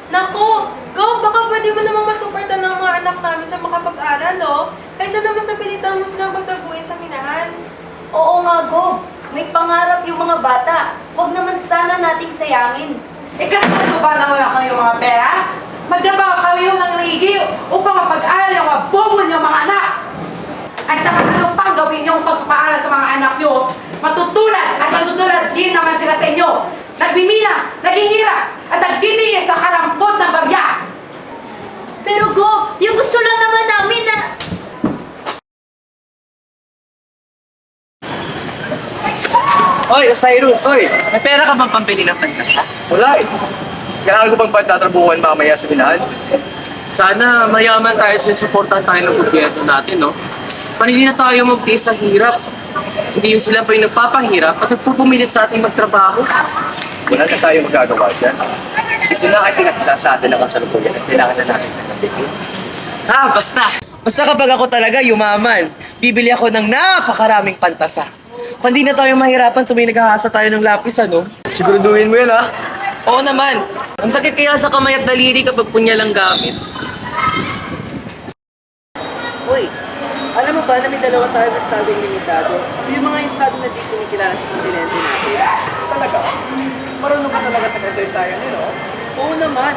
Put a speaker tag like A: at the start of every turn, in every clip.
A: Naku! Go! Baka pwede mo namang masuportan ng mga anak namin sa makapag-aral, oh. Kaysa naman sa pilitan mo silang pagtabuin sa minahan.
B: Oo nga, Go. May pangarap yung mga bata. Huwag naman sana nating sayangin.
C: Kasi kung ba na wala kayong mga pera, magtrabaho kayo ng naigi upang mapag-aral yung mga bobo niyong mga anak. At saka ano pang gawin niyong pagpapaaral sa mga anak niyo, matutulad din naman sila sa inyo. Nagbimina, naghihirap, at nagtitiis sa karampot ng bagya.
B: Pero Go, yung gusto lang naman namin na...
D: Oy, Osiris! Oy! May pera ka bang pambili ng pantasa?
E: Wala eh. Kailangan ko bang pagtatrabuhan mamaya sa minahan?
D: Sana mayaman tayo sa suportahan tayo ng gobyerno natin, no? Panili na tayo magtiis sa hirap. Hindi yung sila pa yung nagpapahirap at nagpupumilit sa ating magtrabaho.
E: Wala na tayo magagawa dyan. Ito na ay pinakita sa atin ng kasalukuyan at kailangan na natin nagpapigil.
D: Basta! Basta kapag ako talaga yumaman, bibili ako ng napakaraming pantasa. Pandi na tayo mahirapan tuwing naghahasa tayo ng lapis, ano?
E: Siguraduhin mo yan ha.
D: Oo naman. Ang sakit kaya sa kamay at daliri kapag punya lang gamit. Uy, alam mo ba na may dalawa tayo na estado limitado? Yung mga estado na di kinikilala sa kontinente natin.
E: Talaga? Marunong ka talaga sa kasaysayan yun, no?
D: Oo naman.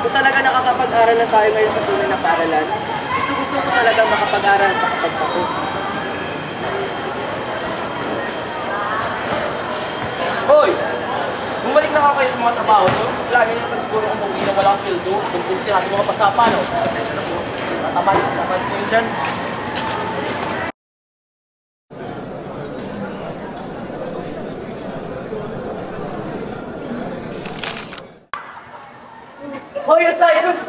D: Kung talaga nakakapag-aral na tayo ngayon sa tunay na paaralan, gusto ko talaga makapag-aral at makapagtapos.
F: Hoy! Bumalik na kayo sa mga trabaho nyo. Lagi nyo naman siguro umuwi na walang sweldo. Tungkol sila ating mga pasapa, no? Pasensya na po. Tamad ko yun dyan.
D: Hoy, Osiris!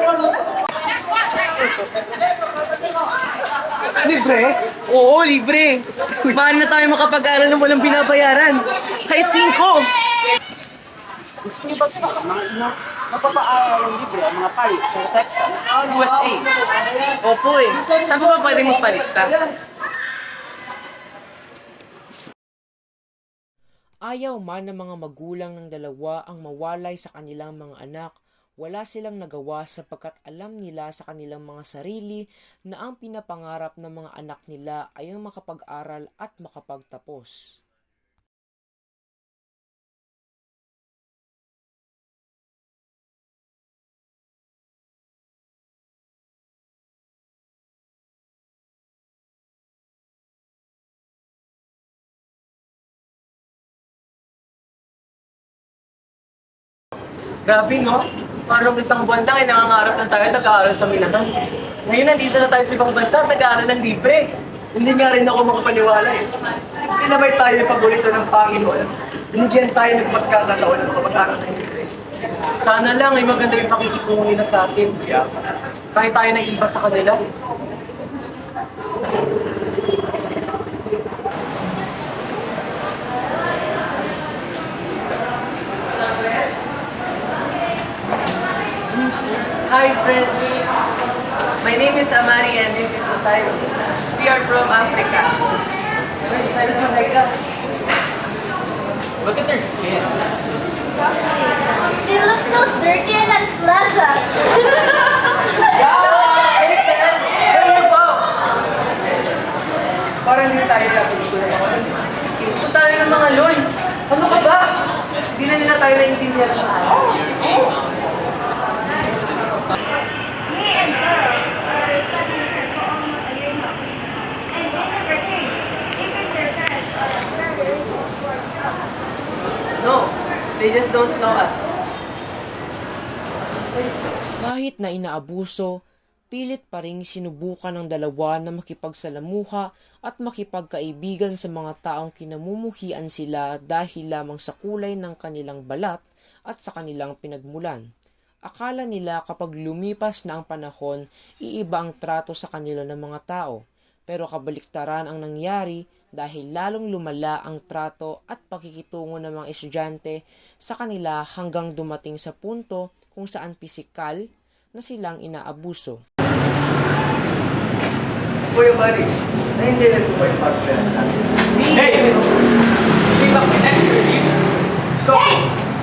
E: Libre?
D: Oo, libre! Maan na tayo makapag-aral na walang binabayaran. Kahit 5!
F: Gusto niyo ba sila mapapaaral ng libre ang mga palit sa Texas, USA?
D: Opo eh. Saan pa ba pwede magpalista?
G: Ayaw man ng mga magulang ng dalawa ang mawalay sa kanilang mga anak, wala silang nagawa sapagkat alam nila sa kanilang mga sarili na ang pinapangarap ng mga anak nila ay ang makapag-aral at makapagtapos.
D: Grabe no? Parang isang buwan lang ay nangangarap lang tayo nag-aaral sa minahan. Ngayon nandito na tayo sa ibang bansa at nag-aaral ng libre.
E: Hindi nga rin ako makapaniwala eh. Tinabay tayo ng paborito ng Panginoon. Binigyan tayo ng pagkakataon ng makapag-aral ng libre.
D: Sana lang ay maganda yung pakikitungo nila sa atin. Kahit tayo naiiba sa kanila. Hi, friend. My name is Amari and this is Osiris. We are from Africa. Hey, Osiris, magay ka.
F: Look at their skin.
B: They look so dirty and unpleasant.
E: Parang hindi tayo yung gusto ng mga ano.
D: Gusto tayo ng mga loy. Ano ka ba? Hindi na nila tayo naiintindihan ng maayos. No, they just don't know us.
G: Kahit na inaabuso, pilit pa ring sinubukan ng dalawa na makipagsalamuha at makipagkaibigan sa mga taong kinamumuhian sila dahil lamang sa kulay ng kanilang balat at sa kanilang pinagmulan. Akala nila kapag lumipas na ang panahon, iiba ang trato sa kanila ng mga tao. Pero kabaliktaran ang nangyari dahil lalong lumala ang trato at pakikitungo ng mga estudyante sa kanila hanggang dumating sa punto kung saan pisikal na silang inaabuso.
E: Kuya Mari, naiintindihan ko ba yung pag-preso natin?
F: Hey! Give up my neck, Steve! Stop!
B: Hey!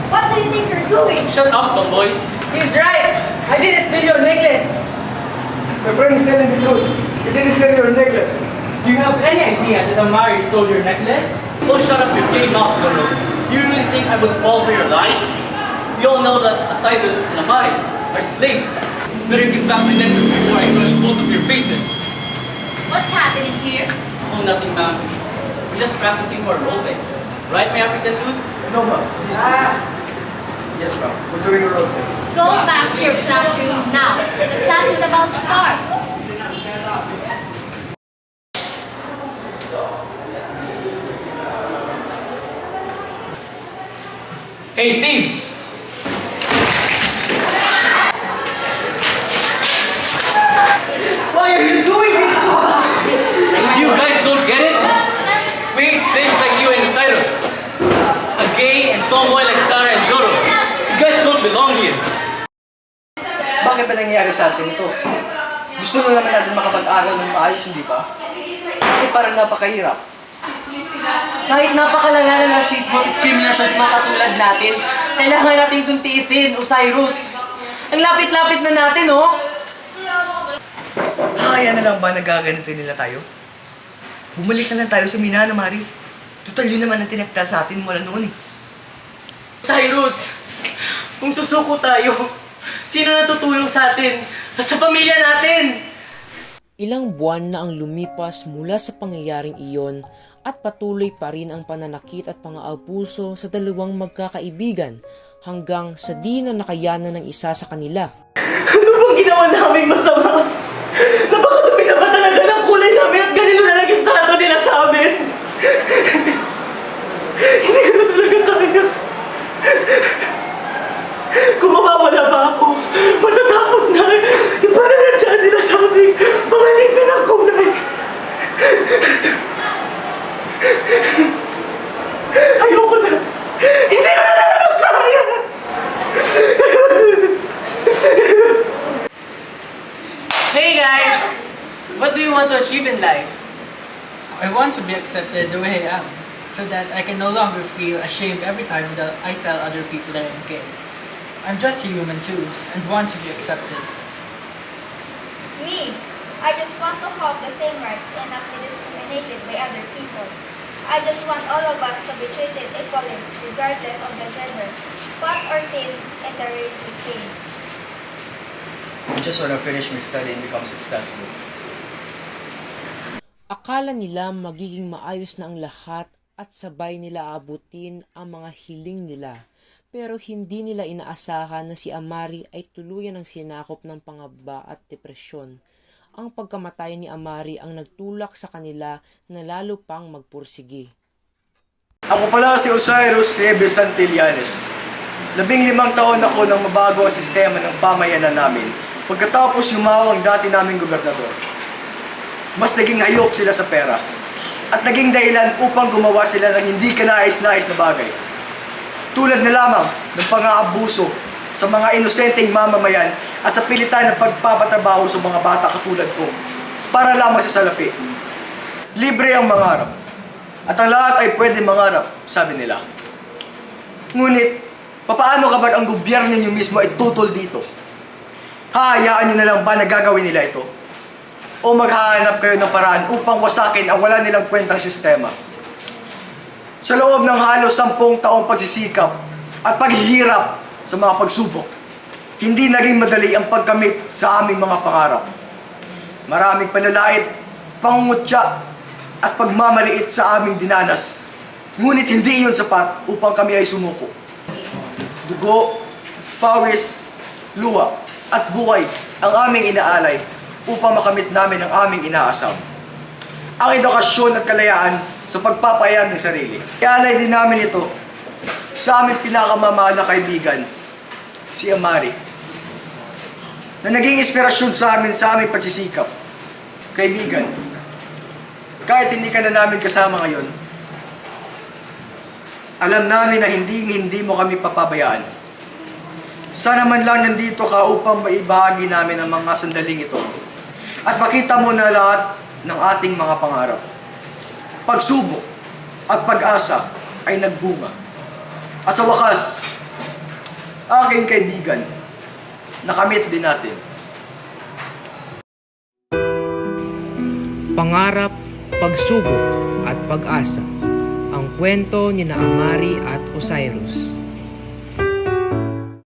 B: What do you think you're doing?
F: Shut up, tomboy! He's right! I didn't steal your necklace!
E: My friend is telling the truth. He didn't steal your necklace.
F: Do you have any idea that Amari stole your necklace? Oh, shut up your gay mouth, Zoro. You really think I would fall for your lies? You all know that Asidus and Amari are slaves. Better give back my necklace before I crush both of your faces.
B: What's happening here?
F: Oh, nothing, ma'am. We're just practicing for a roleplay. Right, my African dudes?
E: No, ma'am. Yes, ma'am. We're doing a role play.
H: Go back to your classroom now. The class is about to start.
F: Hey, thieves!
C: Why are you doing this to us?
F: You guys don't get it? We hate slaves like you and Cyrus. A gay and tomboy like Sarah and Zoro. You guys don't belong here.
E: Bakit ba nangyayari sa atin ito? Gusto mo naman natin makapag-aral ng maayos, hindi ba? Bakit parang napakahirap?
C: Kahit napakalala ng rasismo at discrimination sa mga katulad natin, kailangan natin itong tiisin, Osiris. Ang lapit-lapit na natin, oh!
E: Kaya na lang ba nagaganito nila tayo? Bumalik na lang tayo sa Minana, Mari. Total yun naman ang tinakta sa atin mula noon eh.
C: Cyrus, kung susuko tayo, sino natutulong sa atin at sa pamilya natin?
G: Ilang buwan na ang lumipas mula sa pangyayaring iyon at patuloy pa rin ang pananakit at pang-aabuso sa dalawang magkakaibigan hanggang sa di na nakayanan ng isa sa kanila.
C: Ano bang ginawa namin masama? Napakadumi na ba talaga ng kulay namin at ganito na lang yung trato nila sa amin? Hindi ko na talaga kaya. Kung mawawala ba ako, matatapos na yung pananadyan nila sa aming mga lipin ng kulay. Ayoko na. Hindi ko na talaga kaya. Hey guys! What do you want to achieve in life?
I: I want to be accepted the way I am, so that I can no longer feel ashamed every time that I tell other people that I'm gay. I'm just a human too, and want to be accepted.
H: Me, I just want to have the same rights and not be discriminated by other people. I just want all of us to be treated equally, regardless of the gender, fat or thin, and the race we came.
E: I just want to finish my study and become successful.
G: Akala nila magiging maayos na ang lahat at sabay nila aabutin ang mga hiling nila. Pero hindi nila inaasahan na si Amari ay tuluyan ng sinakop ng pangamba at depresyon. Ang pagkamatay ni Amari ang nagtulak sa kanila na lalo pang magpursige.
E: Ako pala si Osiris Nieves Santillanes. 15 taon ako nang mabago ang sistema ng pamayanan namin pagkatapos yumaw ang dati naming gobernador. Mas naging hayok sila sa pera at naging dahilan upang gumawa sila ng hindi kanais-nais na bagay. Tulad na lamang ng pang-aabuso sa mga inosenteng mamamayan at sa pilitan ng pagpapatrabaho sa mga bata katulad ko para lamang sa salapi. Libre ang mangarap at ang lahat ay pwede mangarap, sabi nila. Ngunit, papaano kapag ang gobyerno niyo mismo ay tutol dito? Hahayaan niyo na lang ba na gagawin nila ito? O maghahanap kayo ng paraan upang wasakin ang wala nilang kwentang sistema? Sa loob ng halos 10 taong pagsisikap at paghihirap sa mga pagsubok, hindi naging madali ang pagkamit sa aming mga pangarap. Maraming panlalait, pangungutya, at pagmamaliit sa aming dinanas. Ngunit hindi iyon sapat upang kami ay sumuko. Dugo, pawis, luha, at buhay ang aming inaalay upang makamit namin ang aming inaasam. Ang edukasyon at kalayaan sa pagpapayag ng sarili. Ialay din namin ito sa aming pinakamamahal na kaibigan, si Amari, na naging inspirasyon sa amin sa aming pagsisikap. Kaibigan, kahit hindi ka na namin kasama ngayon, alam namin na hindi mo kami papabayaan. Sana man lang nandito ka upang maibahagi namin ang mga sandaling ito at makita mo na lahat ng ating mga pangarap. Pagsubok at pag-asa ay nagbunga. At sa wakas, aking kaibigan, nakamit din natin.
G: Pangarap, pagsubok at pag-asa. Ang kwento ni Amari at Osiris.